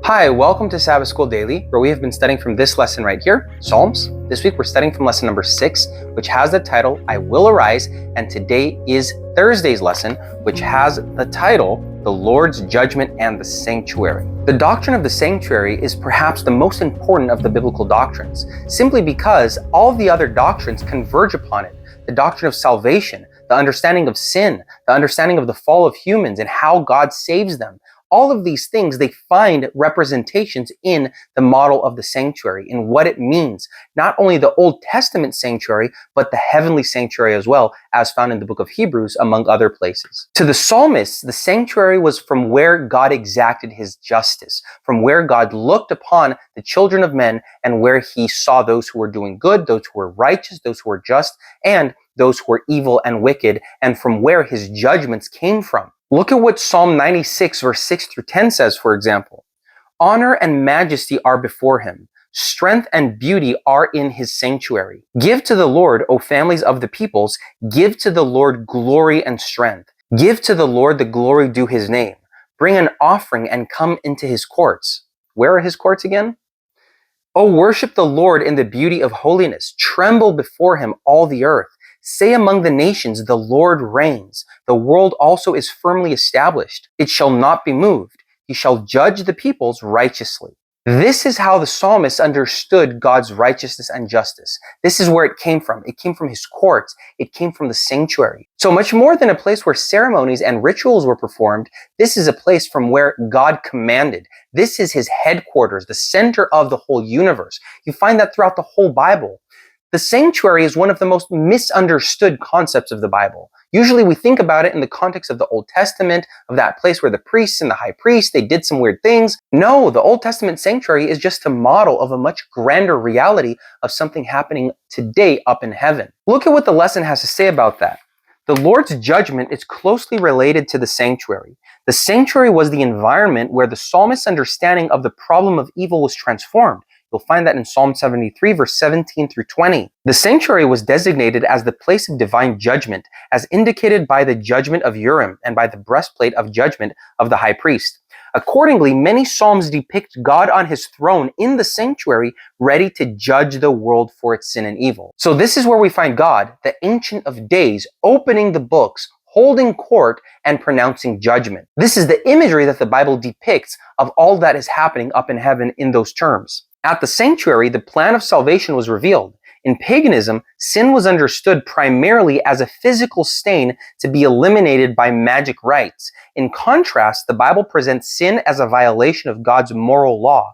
Hi, welcome to Sabbath School Daily, where we have been studying from this lesson right here, Psalms. This week we're studying from lesson number 6, which has the title, I Will Arise, and today is Thursday's lesson, which has the title, The Lord's Judgment and the Sanctuary. The doctrine of the sanctuary is perhaps the most important of the biblical doctrines, simply because all the other doctrines converge upon it. The doctrine of salvation, the understanding of sin, the understanding of the fall of humans and how God saves them. All of these things, they find representations in the model of the sanctuary, in what it means. Not only the Old Testament sanctuary, but the heavenly sanctuary as well, as found in the book of Hebrews, among other places. To the psalmists, the sanctuary was from where God exacted his justice, from where God looked upon the children of men and where he saw those who were doing good, those who were righteous, those who were just, and those who were evil and wicked, and from where his judgments came from. Look at what Psalm 96 verse 6 through 10 says, for example. Honor and majesty are before him. Strength and beauty are in his sanctuary. Give to the Lord, O families of the peoples. Give to the Lord glory and strength. Give to the Lord the glory due his name. Bring an offering and come into his courts. Where are his courts again? Oh, worship the Lord in the beauty of holiness. Tremble before him, all the earth. Say among the nations, the Lord reigns. The world also is firmly established. It shall not be moved. He shall judge the peoples righteously. This is how the psalmist understood God's righteousness and justice. This is where it came from. It came from his courts. It came from the sanctuary. So much more than a place where ceremonies and rituals were performed, this is a place from where God commanded. This is his headquarters, the center of the whole universe. You find that throughout the whole Bible. The sanctuary is one of the most misunderstood concepts of the Bible. Usually we think about it in the context of the Old Testament, of that place where the priests and the high priest, they did some weird things. No, the Old Testament sanctuary is just a model of a much grander reality of something happening today up in heaven. Look at what the lesson has to say about that. The Lord's judgment is closely related to the sanctuary. The sanctuary was the environment where the psalmist's understanding of the problem of evil was transformed. You'll find that in Psalm 73, verse 17 through 20. The sanctuary was designated as the place of divine judgment, as indicated by the judgment of Urim and by the breastplate of judgment of the high priest. Accordingly, many psalms depict God on his throne in the sanctuary, ready to judge the world for its sin and evil. So this is where we find God, the Ancient of Days, opening the books, holding court, and pronouncing judgment. This is the imagery that the Bible depicts of all that is happening up in heaven in those terms. At the sanctuary, the plan of salvation was revealed. In paganism, sin was understood primarily as a physical stain to be eliminated by magic rites. In contrast, the Bible presents sin as a violation of God's moral law.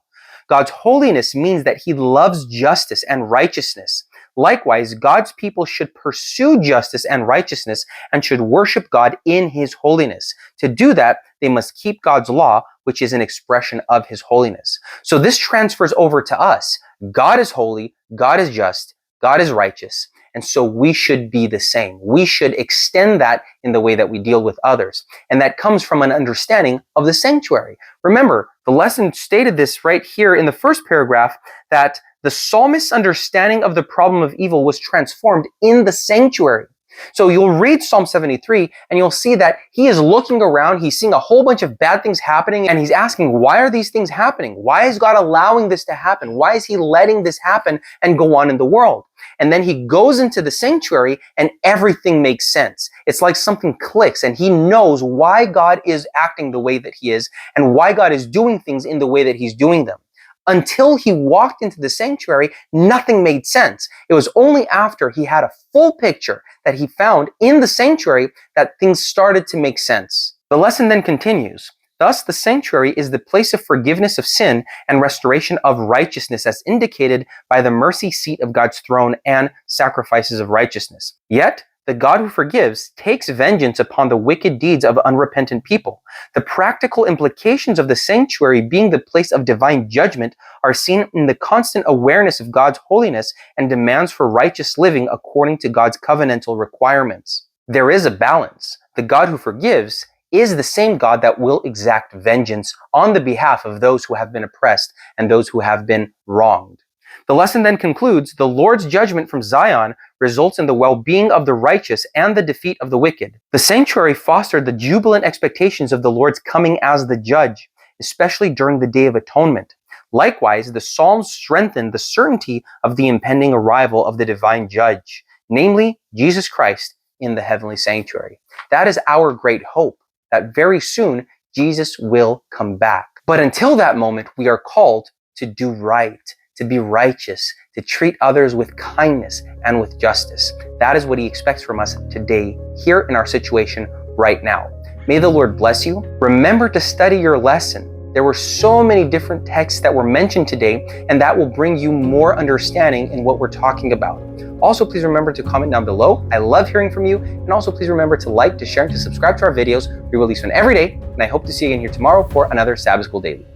God's holiness means that he loves justice and righteousness. Likewise, God's people should pursue justice and righteousness and should worship God in his holiness. To do that, they must keep God's law, which is an expression of his holiness. So this transfers over to us. God is holy, God is just, God is righteous, and so we should be the same. We should extend that in the way that we deal with others. And that comes from an understanding of the sanctuary. Remember, the lesson stated this right here in the first paragraph, that the psalmist's understanding of the problem of evil was transformed in the sanctuary. So you'll read Psalm 73 and you'll see that he is looking around, he's seeing a whole bunch of bad things happening, and he's asking, why are these things happening? Why is God allowing this to happen? Why is he letting this happen and go on in the world? And then he goes into the sanctuary and everything makes sense. It's like something clicks and he knows why God is acting the way that he is and why God is doing things in the way that he's doing them. Until he walked into the sanctuary, nothing made sense. It was only after he had a full picture that he found in the sanctuary that things started to make sense. The lesson then continues. Thus, the sanctuary is the place of forgiveness of sin and restoration of righteousness, as indicated by the mercy seat of God's throne and sacrifices of righteousness. Yet, the God who forgives takes vengeance upon the wicked deeds of unrepentant people. The practical implications of the sanctuary being the place of divine judgment are seen in the constant awareness of God's holiness and demands for righteous living according to God's covenantal requirements. There is a balance. The God who forgives is the same God that will exact vengeance on the behalf of those who have been oppressed and those who have been wronged. The lesson then concludes, the Lord's judgment from Zion results in the well-being of the righteous and the defeat of the wicked. The sanctuary fostered the jubilant expectations of the Lord's coming as the judge. especially during the Day of Atonement. Likewise, the Psalms strengthen the certainty of the impending arrival of the divine judge, namely Jesus Christ in the heavenly sanctuary. That is our great hope, that very soon Jesus will come back. But until that moment, we are called to do right, to be righteous, to treat others with kindness and with justice. That is what he expects from us today, here in our situation right now. May the Lord bless you. Remember to study your lesson. There were so many different texts that were mentioned today, and that will bring you more understanding in what we're talking about. Also, please remember to comment down below. I love hearing from you. And also, please remember to like, to share, and to subscribe to our videos. We release one every day, and I hope to see you again here tomorrow for another Sabbath School Daily.